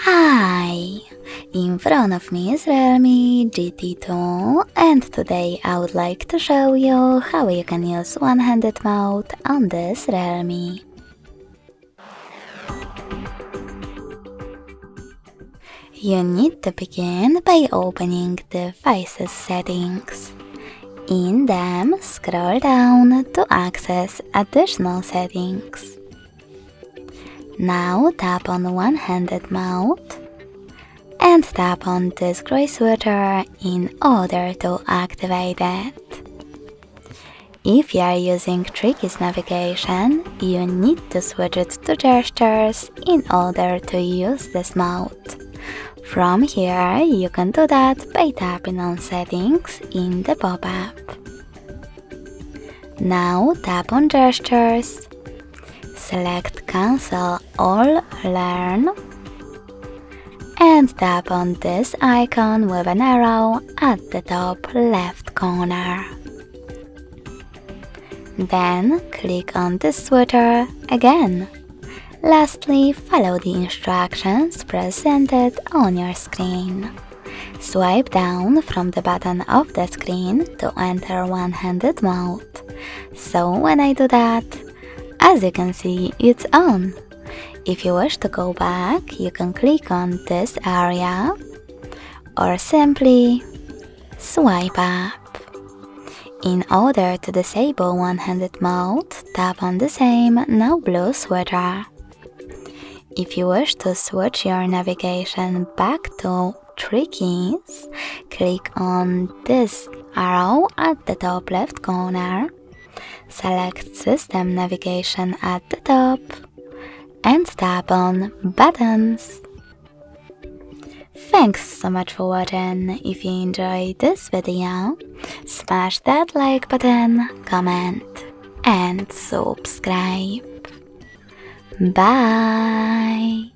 Hi! In front of me is REALME GT2 and today I would like to show you how you can use one-handed mode on this REALME. You need to begin by opening Devices settings. In them, scroll down to access additional settings. Now tap on one-handed mode and tap on this gray switcher in order to activate it. If you are using Tricky's navigation, you need to switch it to gestures in order to use this mode. From here, you can do that by tapping on settings in the pop-up. Now tap on gestures, select cancel or learn, and tap on this icon with an arrow at the top left corner. Then click on the switcher again. Lastly, follow the instructions presented on your screen. Swipe down from the bottom of the screen to enter one-handed mode. So when I do that, as you can see, it's on. If you wish to go back, you can click on this area or simply swipe up. In order to disable one-handed mode, tap on the same now blue switcher. If you wish to switch your navigation back to Tricky's, click on this arrow at the top left corner, select System Navigation at the top, and tap on Buttons. Thanks so much for watching. If you enjoyed this video, smash that like button, comment, and subscribe. Bye!